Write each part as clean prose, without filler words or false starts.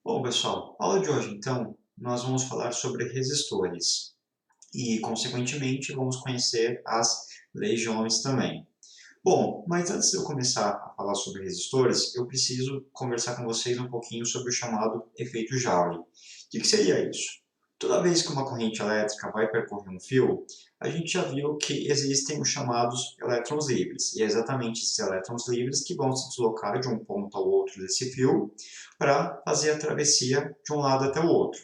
Bom, pessoal, a aula de hoje, então, nós vamos falar sobre resistores e, consequentemente, vamos conhecer as leis de Ohms também. Bom, mas antes de eu começar a falar sobre resistores, eu preciso conversar com vocês um pouquinho sobre o chamado efeito Joule. O que seria isso? Toda vez que uma corrente elétrica vai percorrer um fio, a gente já viu que existem os chamados elétrons livres, e é exatamente esses elétrons livres que vão se deslocar de um ponto ao outro desse fio para fazer a travessia de um lado até o outro.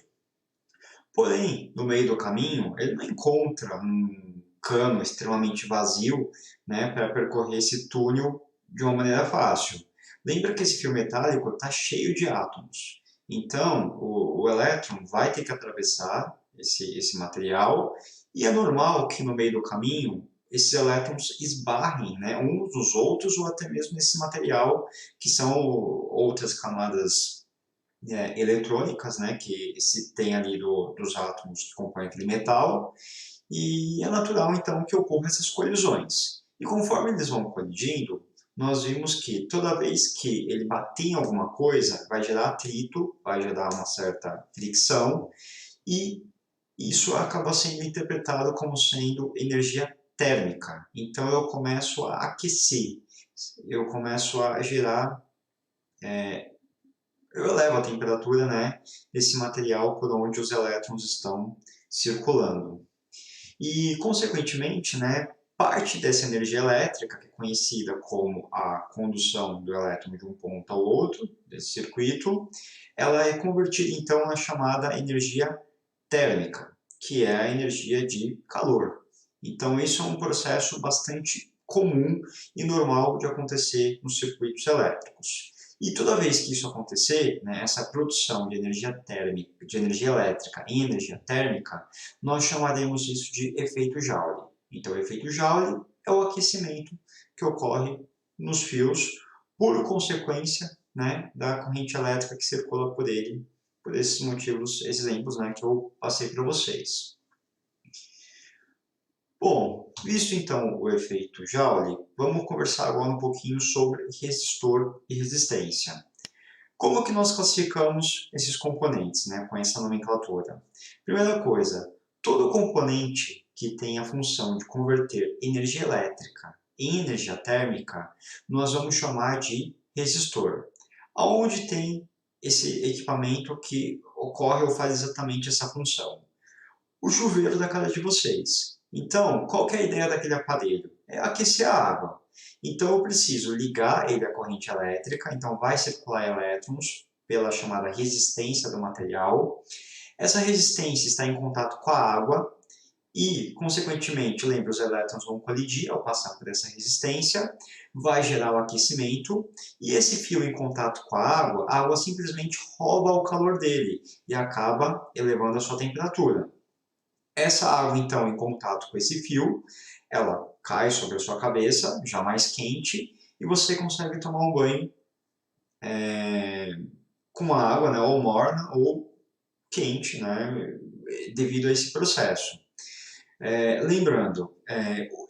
Porém, no meio do caminho, ele não encontra um cano extremamente vazio, né, para percorrer esse túnel de uma maneira fácil. Lembra que esse fio metálico está cheio de átomos. Então, o elétron vai ter que atravessar esse material e é normal que no meio do caminho esses elétrons esbarrem, né, uns nos outros ou até mesmo nesse material que são outras camadas eletrônicas, né, que se tem ali dos átomos que compõem aquele metal, e é natural então que ocorram essas colisões. E conforme eles vão colidindo, nós vimos que toda vez que ele bater em alguma coisa, vai gerar atrito, vai gerar uma certa fricção, e isso acaba sendo interpretado como sendo energia térmica. Então eu começo a aquecer, eu começo a gerar eu elevo a temperatura, né, desse material por onde os elétrons estão circulando. E, consequentemente, né, parte dessa energia elétrica, que é conhecida como a condução do elétron de um ponto ao outro, desse circuito, ela é convertida, então, na chamada energia térmica, que é a energia de calor. Então, isso é um processo bastante comum e normal de acontecer nos circuitos elétricos. E toda vez que isso acontecer, né, essa produção de energia térmica, de energia elétrica em energia térmica, nós chamaremos isso de efeito Joule. Então, o efeito Joule é o aquecimento que ocorre nos fios por consequência, né, da corrente elétrica que circula por ele, por esses motivos, esses exemplos, né, que eu passei para vocês. Bom, visto então o efeito Joule, vamos conversar agora um pouquinho sobre resistor e resistência. Como que nós classificamos esses componentes, né, com essa nomenclatura? Primeira coisa, todo componente que tem a função de converter energia elétrica em energia térmica, nós vamos chamar de resistor. Aonde tem esse equipamento que ocorre ou faz exatamente essa função? O chuveiro da casa de vocês. Então, qual que é a ideia daquele aparelho? É aquecer a água. Então, eu preciso ligar ele à corrente elétrica, então vai circular elétrons pela chamada resistência do material. Essa resistência está em contato com a água e, consequentemente, lembra, os elétrons vão colidir ao passar por essa resistência, vai gerar o aquecimento, e esse fio em contato com a água simplesmente rouba o calor dele e acaba elevando a sua temperatura. Essa água, então, em contato com esse fio, ela cai sobre a sua cabeça, já mais quente, e você consegue tomar um banho com a água, né, ou morna ou quente, né, devido a esse processo. Lembrando,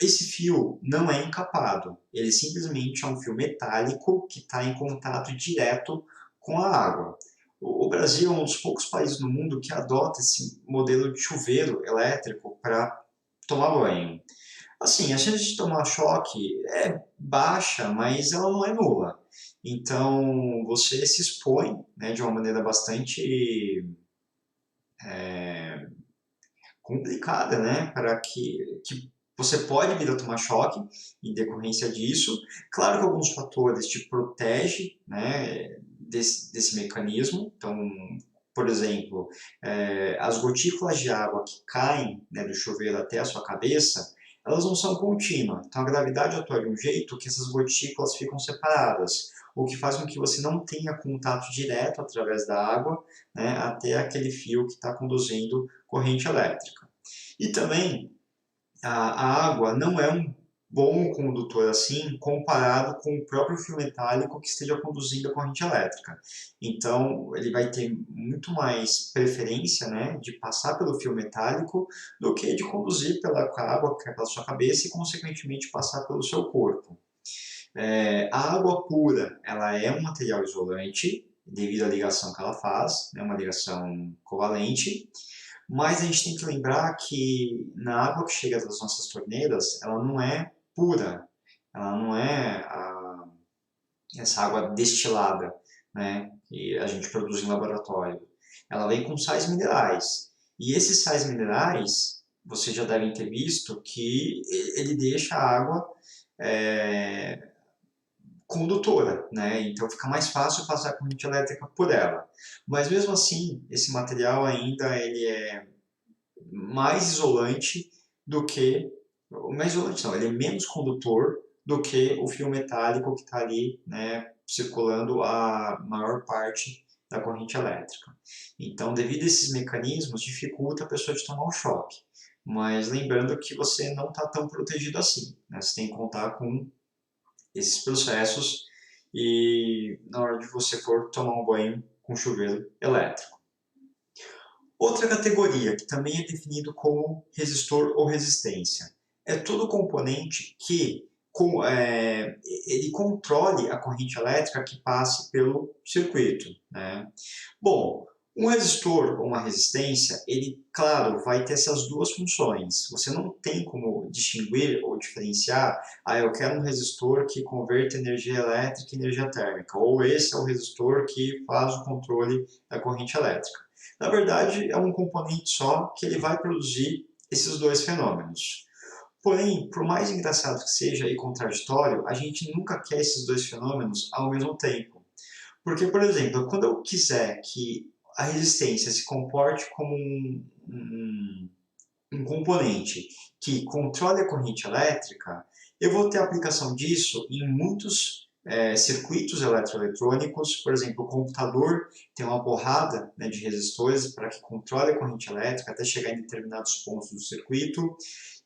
esse fio não é encapado, ele simplesmente é um fio metálico que está em contato direto com a água. O Brasil é um dos poucos países no mundo que adota esse modelo de chuveiro elétrico para tomar banho. Assim, a chance de tomar choque é baixa, mas ela não é nula. Então, você se expõe, né, de uma maneira bastante complicada, né, para que você pode vir a tomar choque em decorrência disso. Claro que alguns fatores te protegem, né, desse mecanismo. Então, por exemplo, as gotículas de água que caem, né, do chuveiro até a sua cabeça, elas não são contínuas. Então, a gravidade atua de um jeito que essas gotículas ficam separadas, o que faz com que você não tenha contato direto através da água, né, até aquele fio que está conduzindo corrente elétrica. E também a água não é um bom condutor assim comparado com o próprio fio metálico que esteja conduzindo a corrente elétrica. Então ele vai ter muito mais preferência, né, de passar pelo fio metálico do que de conduzir pela água que é pela sua cabeça e consequentemente passar pelo seu corpo. A água pura, ela é um material isolante, devido à ligação que ela faz, né, uma ligação covalente, mas a gente tem que lembrar que na água que chega das nossas torneiras, ela não é pura, ela não é essa água destilada, né, que a gente produz em laboratório. Ela vem com sais minerais. E esses sais minerais, vocês já devem ter visto que ele deixa a água é, condutora, né? Então fica mais fácil passar a corrente elétrica por ela. Mas mesmo assim, esse material ainda ele é mais isolante do que, mais isolante não, ele é menos condutor do que o fio metálico que está ali, né, circulando a maior parte da corrente elétrica. Então, devido a esses mecanismos, dificulta a pessoa de tomar um choque. Mas lembrando que você não está tão protegido assim, né? Você tem que contar com esses processos e na hora de você for tomar um banho com chuveiro elétrico. Outra categoria, que também é definido como resistor ou resistência, é todo componente que ele controle a corrente elétrica que passe pelo circuito, né? Bom, um resistor ou uma resistência, ele, claro, vai ter essas duas funções. Você não tem como distinguir ou diferenciar, eu quero um resistor que converte energia elétrica em energia térmica, ou esse é o resistor que faz o controle da corrente elétrica. Na verdade, é um componente só que ele vai produzir esses dois fenômenos. Porém, por mais engraçado que seja e contraditório, a gente nunca quer esses dois fenômenos ao mesmo tempo. Porque, por exemplo, quando eu quiser que a resistência se comporte como um componente que controle a corrente elétrica, eu vou ter aplicação disso em muitos circuitos eletroeletrônicos. Por exemplo, o computador tem uma porrada, né, de resistores para que controle a corrente elétrica até chegar em determinados pontos do circuito.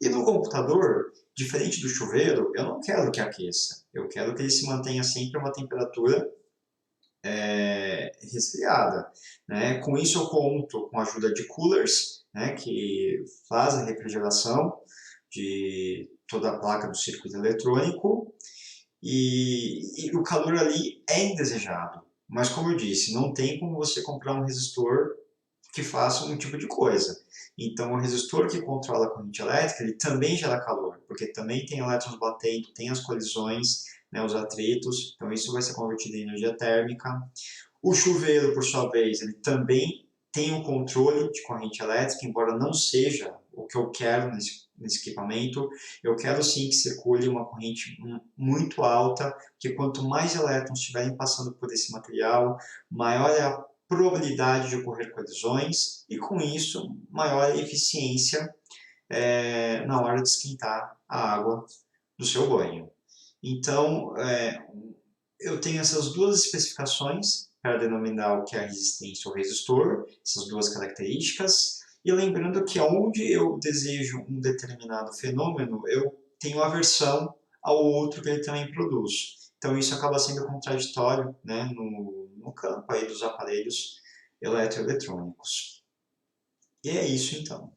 E no computador, diferente do chuveiro, eu não quero que aqueça. Eu quero que ele se mantenha sempre a uma temperatura resfriada, né? Com isso eu conto com a ajuda de coolers, né, que fazem a refrigeração de toda a placa do circuito eletrônico e o calor ali é indesejado. Mas como eu disse, não tem como você comprar um resistor que faça um tipo de coisa. Então, o resistor que controla a corrente elétrica, ele também gera calor, porque também tem elétrons batendo, tem as colisões, né, os atritos, então isso vai ser convertido em energia térmica. O chuveiro, por sua vez, ele também tem um controle de corrente elétrica, embora não seja o que eu quero nesse equipamento. Eu quero sim que circule uma corrente muito alta, que quanto mais elétrons estiverem passando por esse material, maior é a probabilidade de ocorrer colisões e, com isso, maior a eficiência na hora de esquentar a água do seu banho. Então, eu tenho essas duas especificações para denominar o que é resistência ou resistor, essas duas características, e lembrando que onde eu desejo um determinado fenômeno, eu tenho aversão ao outro que ele também produz. Então isso acaba sendo contraditório, né, no campo aí dos aparelhos eletroeletrônicos. E é isso então.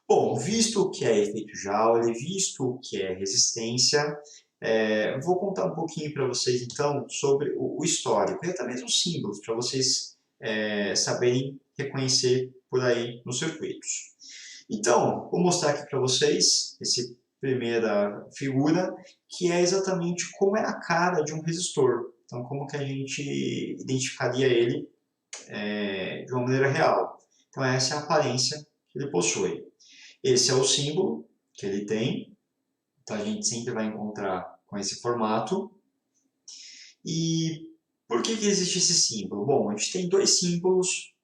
Bom, visto o que é efeito Joule, visto o que é resistência, vou contar um pouquinho para vocês então sobre o histórico e até mesmo os símbolos para vocês saberem reconhecer por aí nos circuitos. Então, vou mostrar aqui para vocês essa primeira figura, que é exatamente como é a cara de um resistor. Então, como que a gente identificaria ele de uma maneira real. Então, essa é a aparência que ele possui. Esse é o símbolo que ele tem, então a gente sempre vai encontrar com esse formato. E por que existe esse símbolo? Bom, a gente tem dois símbolos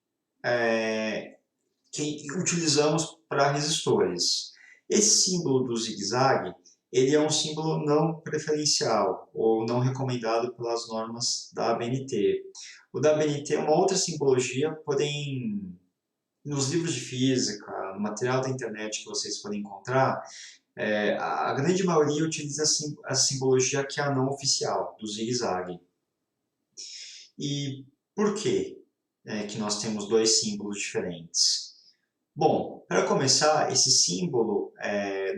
que utilizamos para resistores. Esse símbolo do zigue-zague, ele é um símbolo não preferencial ou não recomendado pelas normas da ABNT. O da ABNT é uma outra simbologia, porém nos livros de física, no material da internet que vocês podem encontrar, a grande maioria utiliza a simbologia que é a não oficial, do zigue-zague. E por que que nós temos dois símbolos diferentes? Bom, para começar, esse símbolo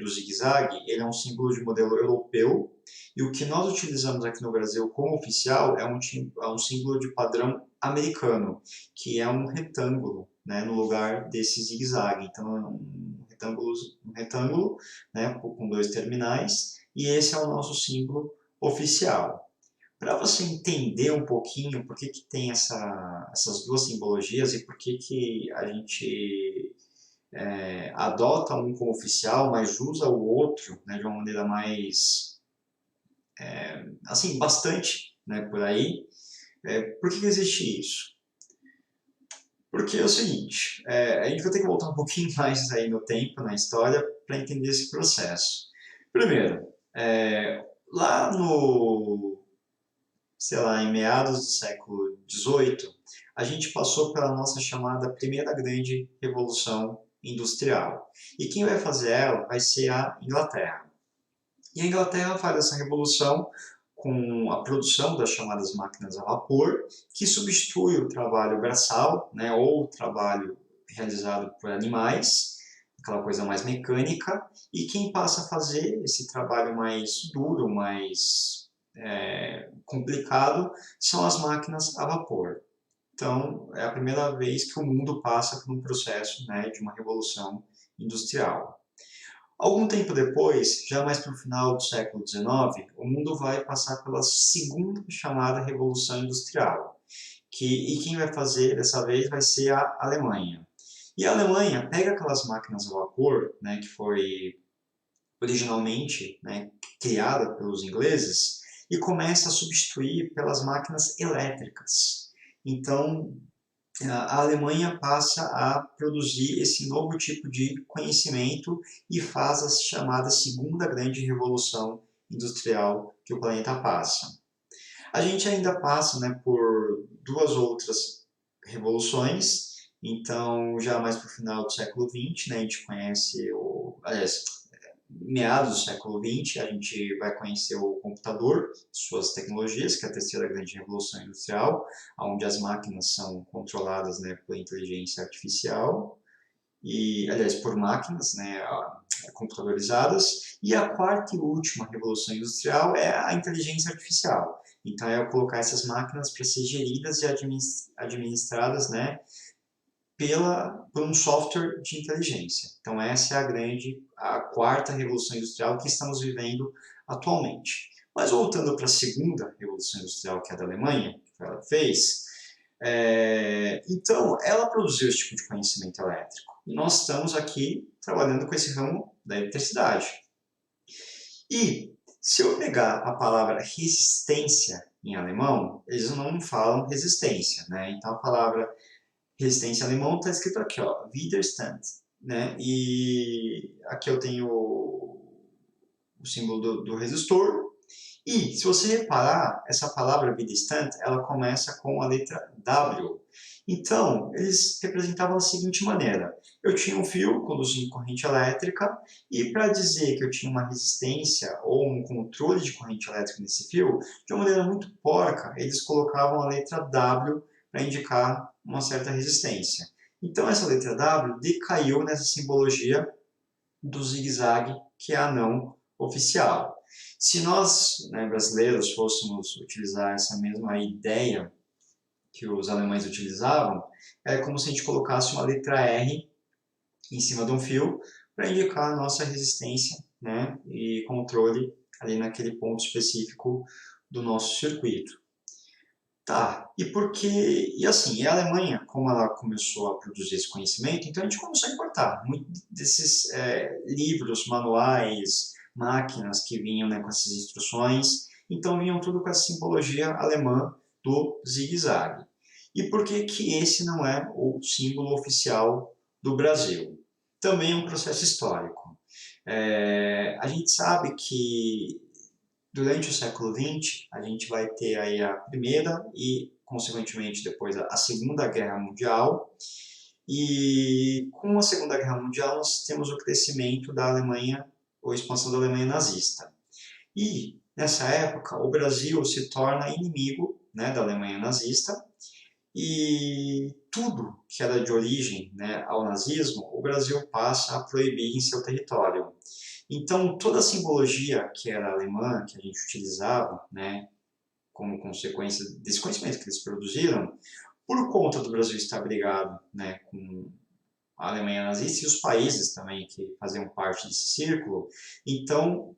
do zigue-zague, ele é um símbolo de modelo europeu, e o que nós utilizamos aqui no Brasil como oficial é um símbolo de padrão americano, que é um retângulo, né, no lugar desse zigue-zague. Então, é um retângulo, né, com dois terminais, e esse é o nosso símbolo oficial. Para você entender um pouquinho por que, que tem essas duas simbologias e por que, que a gente adota um como oficial, mas usa o outro, né, de uma maneira mais, assim, bastante, né, por aí. Por que, que existe isso? Porque é o seguinte, a gente vai ter que voltar um pouquinho mais aí no tempo, na história, para entender esse processo. Primeiro, lá no, sei lá, em meados do século XVIII, a gente passou pela nossa chamada primeira grande revolução industrial. E quem vai fazer ela vai ser a Inglaterra. E a Inglaterra faz essa revolução com a produção das chamadas máquinas a vapor, que substitui o trabalho braçal, né, ou o trabalho realizado por animais, aquela coisa mais mecânica, e quem passa a fazer esse trabalho mais duro, mais complicado, são as máquinas a vapor. Então, é a primeira vez que o mundo passa por um processo, né, de uma revolução industrial. Algum tempo depois, já mais para o final do século XIX, o mundo vai passar pela segunda chamada Revolução Industrial, e quem vai fazer dessa vez vai ser a Alemanha. E a Alemanha pega aquelas máquinas a vapor, né, que foi originalmente, né, criada pelos ingleses, e começa a substituir pelas máquinas elétricas. Então, a Alemanha passa a produzir esse novo tipo de conhecimento e faz a chamada segunda grande revolução industrial que o planeta passa. A gente ainda passa, né, por duas outras revoluções, então já mais para o final do século XX, né, a gente conhece meados do século XX, a gente vai conhecer o computador, suas tecnologias, que é a terceira grande revolução industrial, onde as máquinas são controladas, né, por inteligência artificial, por máquinas, né, computadorizadas. E a quarta e última revolução industrial é a inteligência artificial. Então, é colocar essas máquinas para ser geridas e administradas, né, por um software de inteligência. Então essa é a quarta revolução industrial que estamos vivendo atualmente. Mas voltando para a segunda revolução industrial, que é a da Alemanha, que ela fez, então ela produziu esse tipo de conhecimento elétrico. E nós estamos aqui trabalhando com esse ramo da eletricidade. E se eu pegar a palavra resistência em alemão, eles não falam resistência, né? Então a palavra resistência em alemão está escrito aqui, ó, Widerstand, né? E aqui eu tenho o símbolo do resistor. E se você reparar, essa palavra Widerstand, ela começa com a letra W. Então, eles representavam da seguinte maneira: eu tinha um fio conduzindo corrente elétrica e para dizer que eu tinha uma resistência ou um controle de corrente elétrica nesse fio, de uma maneira muito porca, eles colocavam a letra W para indicar uma certa resistência. Então essa letra W decaiu nessa simbologia do zigue-zague, que é a não oficial. Se nós, né, brasileiros, fôssemos utilizar essa mesma ideia que os alemães utilizavam, é como se a gente colocasse uma letra R em cima de um fio para indicar a nossa resistência, né, e controle ali naquele ponto específico do nosso circuito. Tá, e porque, e assim, a Alemanha, como ela começou a produzir esse conhecimento, então a gente começou a importar muitos desses livros, manuais, máquinas que vinham, né, com essas instruções, então vinham tudo com essa simbologia alemã do zigue-zague. E por que que esse não é o símbolo oficial do Brasil? Também é um processo histórico. A gente sabe que durante o século XX, a gente vai ter aí a Primeira e, consequentemente, depois a Segunda Guerra Mundial. E com a Segunda Guerra Mundial, nós temos o crescimento da Alemanha, ou a expansão da Alemanha nazista. E, nessa época, o Brasil se torna inimigo, né, da Alemanha nazista, e tudo que era de origem, né, ao nazismo, o Brasil passa a proibir em seu território. Então, toda a simbologia que era alemã, que a gente utilizava, né, como consequência desse conhecimento que eles produziram, por conta do Brasil estar brigado, né, com a Alemanha nazista e os países também que faziam parte desse círculo, então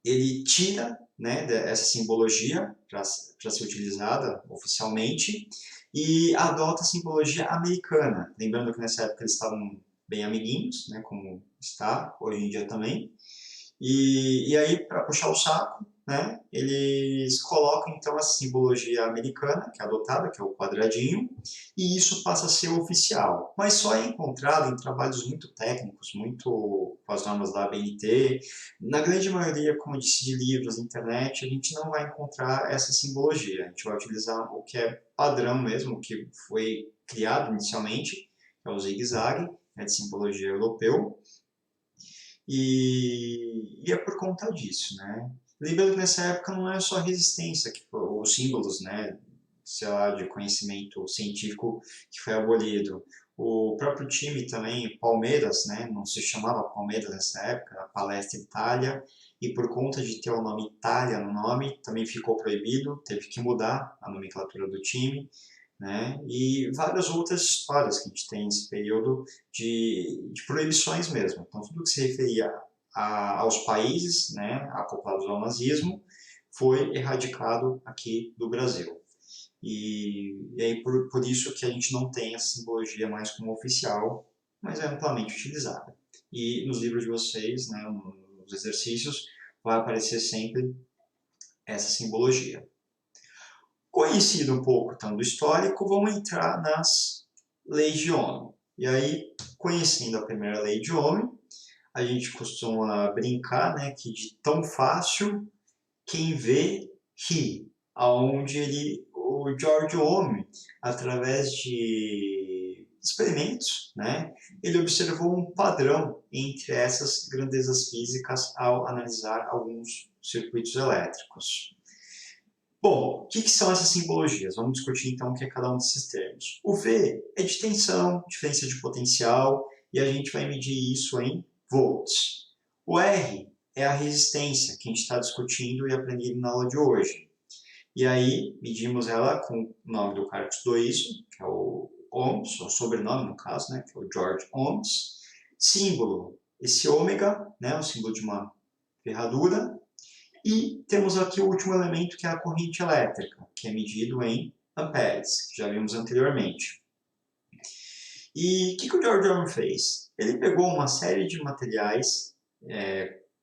ele tira, né, essa simbologia para ser utilizada oficialmente e adota a simbologia americana. Lembrando que nessa época eles estavam bem amiguinhos, né, como está hoje em dia também. E aí, para puxar o saco, né, eles colocam então essa simbologia americana, que é adotada, que é o quadradinho, e isso passa a ser oficial. Mas só é encontrado em trabalhos muito técnicos, muito com as normas da ABNT. Na grande maioria, como eu disse, de livros, internet, a gente não vai encontrar essa simbologia. A gente vai utilizar o que é padrão mesmo, o que foi criado inicialmente, que é o zigue-zague, né, de simbologia europeu. E é por conta disso, né? Lembrando que nessa época não é só a resistência, que os símbolos, né, sei lá, de conhecimento científico que foi abolido. O próprio time também, Palmeiras, né, não se chamava Palmeiras nessa época, era Palestra Itália, e por conta de ter o nome Itália no nome, também ficou proibido, teve que mudar a nomenclatura do time, né? E várias outras histórias que a gente tem nesse período de proibições mesmo. Então, tudo que se referia aos países, né, acoplados ao nazismo, foi erradicado aqui do Brasil. E aí por isso que a gente não tem essa simbologia mais como oficial, mas é amplamente utilizada. E nos livros de vocês, né, nos exercícios, vai aparecer sempre essa simbologia. Conhecido um pouco então do histórico, vamos entrar nas leis de Ohm. E aí, conhecendo a primeira lei de Ohm, a gente costuma brincar, né, que de tão fácil quem vê ri, aonde o George Ohm, através de experimentos, né, ele observou um padrão entre essas grandezas físicas ao analisar alguns circuitos elétricos. Bom, o que são essas simbologias? Vamos discutir então o que é cada um desses termos. O V é de tensão, diferença de potencial, e a gente vai medir isso em volts. O R é a resistência que a gente está discutindo e aprendendo na aula de hoje. E aí, medimos ela com o nome do cara que estudou isso, que é o Ohms, o sobrenome no caso, né, que é o George Ohms. Símbolo, esse ômega, né, o símbolo de uma ferradura. E temos aqui o último elemento, que é a corrente elétrica, que é medido em amperes, que já vimos anteriormente. E o que o George Ohm fez? Ele pegou uma série de materiais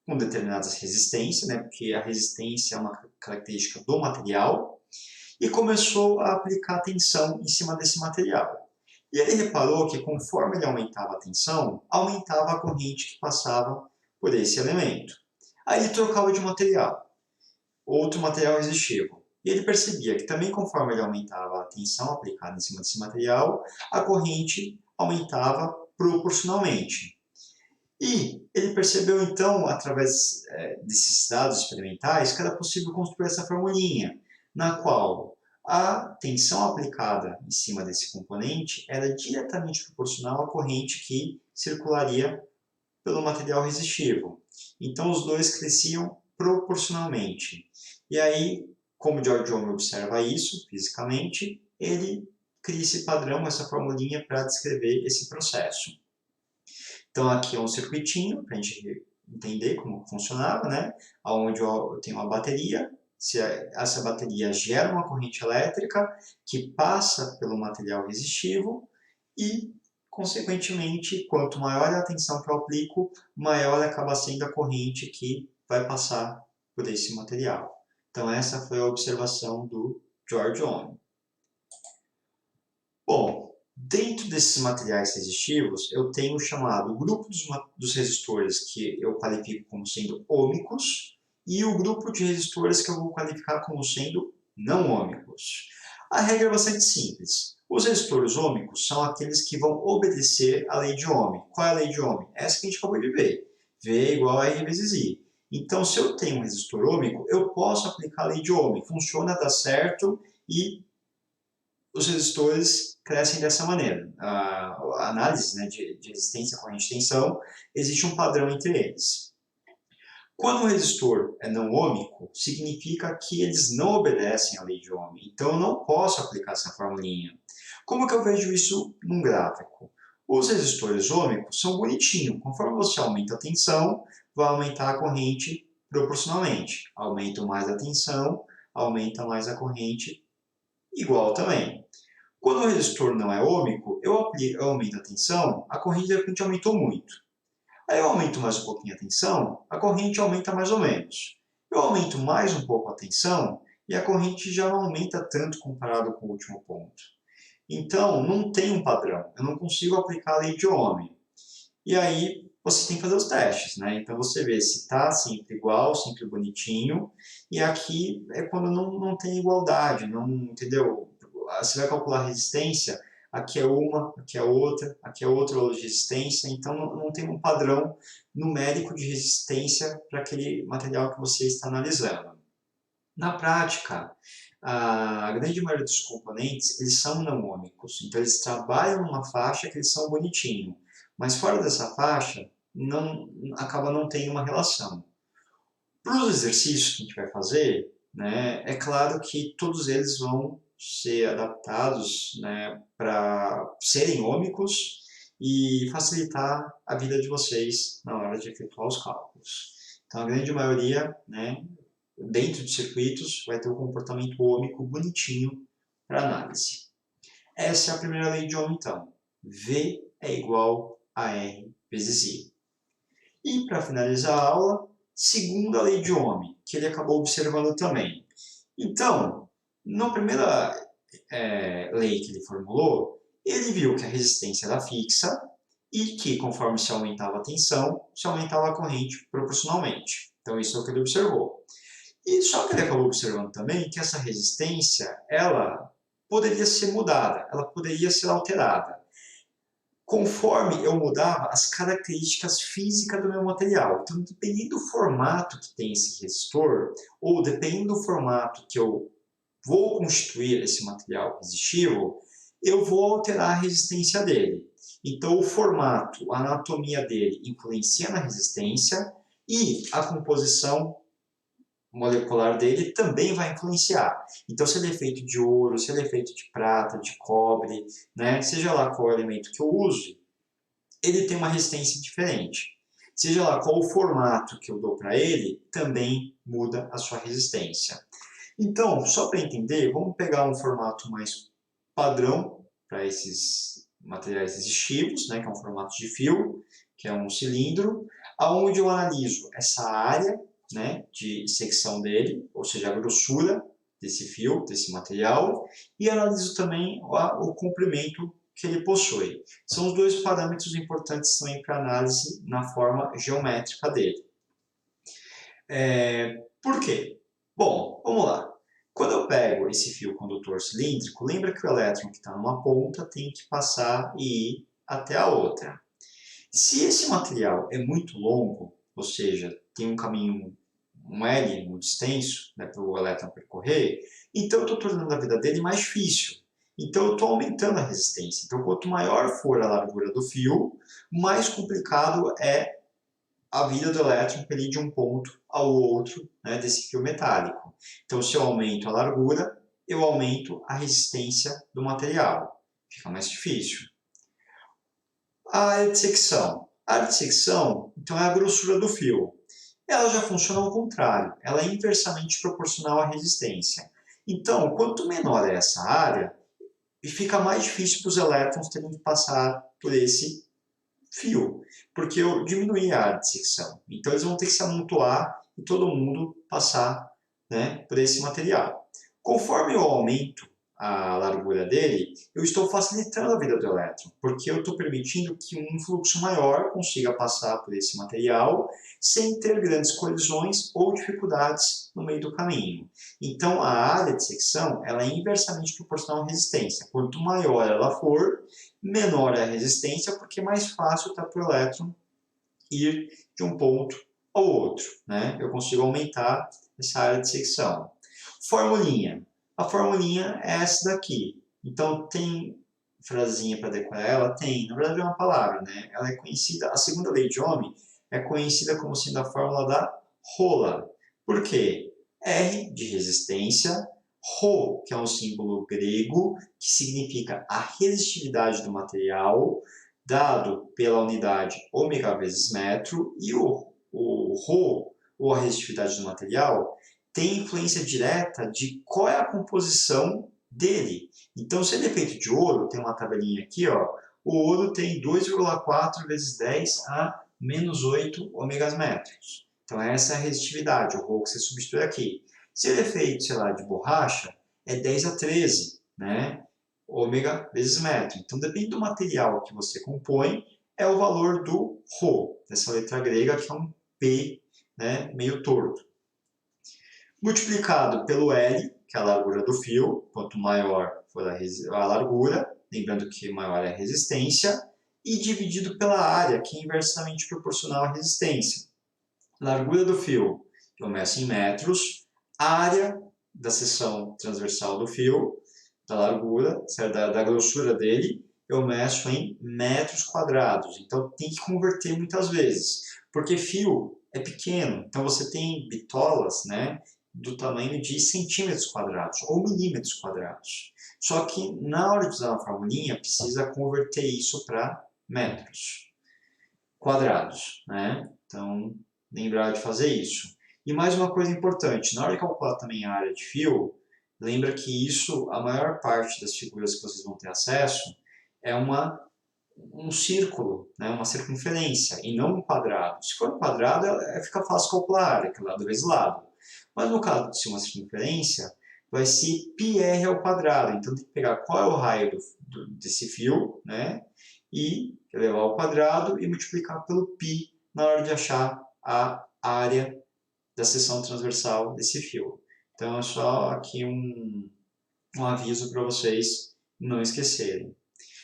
com determinadas resistências, né, porque a resistência é uma característica do material, e começou a aplicar tensão em cima desse material. E ele reparou que conforme ele aumentava a tensão, aumentava a corrente que passava por esse elemento. Aí ele trocava de material, outro material resistivo. E ele percebia que também conforme ele aumentava a tensão aplicada em cima desse material, a corrente aumentava proporcionalmente. E ele percebeu então, através desses dados experimentais, que era possível construir essa formulinha, na qual a tensão aplicada em cima desse componente era diretamente proporcional à corrente que circularia pelo material resistivo. Então os dois cresciam proporcionalmente. E aí, como George Ohm observa isso fisicamente, ele cria esse padrão, essa formulinha para descrever esse processo. Então aqui é um circuitinho para a gente entender como funcionava, né? Onde eu tenho uma bateria, se essa bateria gera uma corrente elétrica que passa pelo material resistivo e, consequentemente, quanto maior a tensão que eu aplico, maior acaba sendo a corrente que vai passar por esse material. Então essa foi a observação do George Ohm. Bom, dentro desses materiais resistivos, eu tenho o chamado grupo dos resistores que eu qualifico como sendo ômicos e o grupo de resistores que eu vou qualificar como sendo não ômicos. A regra é bastante simples. Os resistores ômicos são aqueles que vão obedecer à lei de Ohm. Qual é a lei de Ohm? Essa que a gente acabou de ver. V é igual a R vezes I. Então, se eu tenho um resistor ômico, eu posso aplicar a lei de Ohm. Funciona, dá certo e os resistores crescem dessa maneira. A análise, né, de resistência, corrente e tensão, existe um padrão entre eles. Quando o resistor é não ôhmico, significa que eles não obedecem à lei de Ohm. Então, eu não posso aplicar essa formulinha. Como que eu vejo isso num gráfico? Os resistores ôhmicos são bonitinhos. Conforme você aumenta a tensão, vai aumentar a corrente proporcionalmente. Aumento mais a tensão, aumenta mais a corrente, igual também. Quando o resistor não é ôhmico, eu aumento a tensão, a corrente de repente aumentou muito. Aí eu aumento mais um pouquinho a tensão, a corrente aumenta mais ou menos. Eu aumento mais um pouco a tensão e a corrente já não aumenta tanto comparado com o último ponto. Então, não tem um padrão. Eu não consigo aplicar a lei de Ohm. E aí, você tem que fazer os testes, né? Então, você vê se está sempre igual, sempre bonitinho. E aqui é quando não tem igualdade, não, entendeu? Você vai calcular a resistência, aqui é uma, aqui é outra valor de resistência. Então, não tem um padrão numérico de resistência para aquele material que você está analisando. Na prática, a grande maioria dos componentes, eles são não ômicos. Então, eles trabalham numa faixa que eles são bonitinho. Mas fora dessa faixa, acaba não tendo uma relação. Para os exercícios que a gente vai fazer, né, é claro que todos eles vão ser adaptados, né, para serem ômicos e facilitar a vida de vocês na hora de efetuar os cálculos. Então, a grande maioria, né, dentro de circuitos, vai ter um comportamento ôhmico bonitinho para análise. Essa é a primeira lei de Ohm, então. V é igual a R vezes I. E, para finalizar a aula, segunda lei de Ohm, que ele acabou observando também. Então, na primeira lei que ele formulou, ele viu que a resistência era fixa e que, conforme se aumentava a tensão, se aumentava a corrente proporcionalmente. Então, isso é o que ele observou. E só que ele acabou observando também que essa resistência, ela poderia ser mudada, ela poderia ser alterada, conforme eu mudava as características físicas do meu material. Então, dependendo do formato que tem esse resistor, ou dependendo do formato que eu vou constituir esse material resistivo, eu vou alterar a resistência dele. Então, o formato, a anatomia dele influencia na resistência e a composição molecular dele também vai influenciar. Então, se ele é feito de ouro, se ele é feito de prata, de cobre, né, seja lá qual elemento que eu use, ele tem uma resistência diferente. Seja lá qual o formato que eu dou para ele, também muda a sua resistência. Então, só para entender, vamos pegar um formato mais padrão para esses materiais resistivos, né, que é um formato de fio, que é um cilindro, aonde eu analiso essa área, né, de secção dele, ou seja, a grossura desse fio, desse material, e analiso também o comprimento que ele possui. São os dois parâmetros importantes também para análise na forma geométrica dele. Por quê? Bom, vamos lá. Quando eu pego esse fio condutor cilíndrico, lembra que o elétron que está numa ponta tem que passar e ir até a outra. Se esse material é muito longo, ou seja, tem um caminho, um L muito extenso, né, para o elétron percorrer, então eu estou tornando a vida dele mais difícil. Então eu estou aumentando a resistência. Então quanto maior for a largura do fio, mais complicado é a vida do elétron para ir de um ponto ao outro, né, desse fio metálico. Então, se eu aumento a largura, eu aumento a resistência do material. Fica mais difícil. A área de secção. A área de secção, então, é a grossura do fio. Ela já funciona ao contrário. Ela é inversamente proporcional à resistência. Então, quanto menor é essa área, fica mais difícil para os elétrons terem que passar por esse fio, porque eu diminuí a área de secção. Então, eles vão ter que se amontoar e todo mundo passar, né, por esse material. Conforme eu aumento a largura dele, eu estou facilitando a vida do elétron, porque eu estou permitindo que um fluxo maior consiga passar por esse material sem ter grandes colisões ou dificuldades no meio do caminho. Então, a área de secção ela é inversamente proporcional à resistência. Quanto maior ela for, menor é a resistência, porque é mais fácil para o elétron ir de um ponto ao outro, né? Eu consigo aumentar essa área de secção. Formulinha. A formulinha é essa daqui. Então, tem frasinha para decorar ela? Tem. Na verdade, é uma palavra, né? Ela é conhecida, a segunda lei de Ohm é conhecida como sendo a fórmula da rola. Por quê? R de resistência, Rho, que é um símbolo grego, que significa a resistividade do material, dado pela unidade ômega vezes metro, e o Rho, ou a resistividade do material, tem influência direta de qual é a composição dele. Então, se ele é feito de ouro, tem uma tabelinha aqui, ó, o ouro tem 2,4 vezes 10 a menos 8 ômegas metros. Então, essa é a resistividade, o Rho que você substitui aqui. Se ele é feito, sei lá, de borracha, é 10 a 13, né? Ômega vezes metro. Então, depende do material que você compõe, é o valor do Rho, dessa letra grega, que é um P, né, meio torto. Multiplicado pelo L, que é a largura do fio, quanto maior for a largura, lembrando que maior é a resistência, e dividido pela área, que é inversamente proporcional à resistência. Largura do fio, eu meço em metros, área da seção transversal do fio, da largura, da grossura dele, eu meço em metros quadrados. Então tem que converter muitas vezes, porque fio é pequeno, então você tem bitolas, né, do tamanho de centímetros quadrados ou milímetros quadrados. Só que na hora de usar uma formulinha, precisa converter isso para metros quadrados, né? Então, lembrar de fazer isso. E mais uma coisa importante, na hora de calcular também a área de fio, lembra que isso, a maior parte das figuras que vocês vão ter acesso, é um círculo, né? Uma circunferência, e não um quadrado. Se for um quadrado, fica fácil calcular a área, que é lado vezes lado. Mas no caso de ser uma circunferência, vai ser πr ao quadrado. Então tem que pegar qual é o raio desse fio, né? E elevar ao quadrado e multiplicar pelo π na hora de achar a área da seção transversal desse fio. Então é só aqui um aviso para vocês não esquecerem.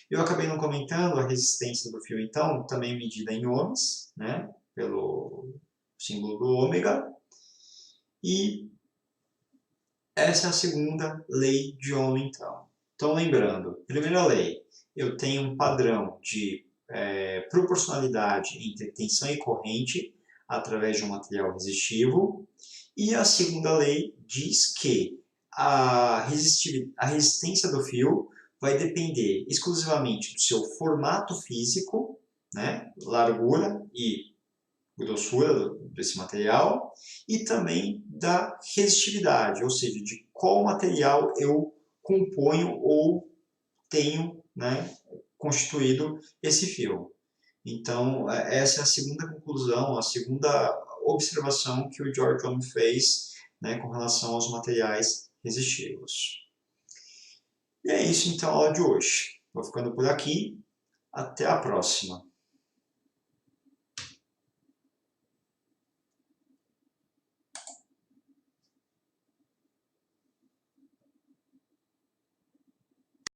Eu acabei não comentando a resistência do fio, então, também medida em ohms, né? Pelo símbolo do ômega. E essa é a segunda lei de Ohm, então. Então, lembrando, primeira lei, eu tenho um padrão de proporcionalidade entre tensão e corrente através de um material resistivo. E a segunda lei diz que a resistência do fio vai depender exclusivamente do seu formato físico, né, largura e grossura desse material, e também da resistividade, ou seja, de qual material eu componho ou tenho, né, constituído esse fio. Então, essa é a segunda conclusão, a segunda observação que o George Ohm fez, né, com relação aos materiais resistivos. E é isso então a aula de hoje. Vou ficando por aqui. Até a próxima.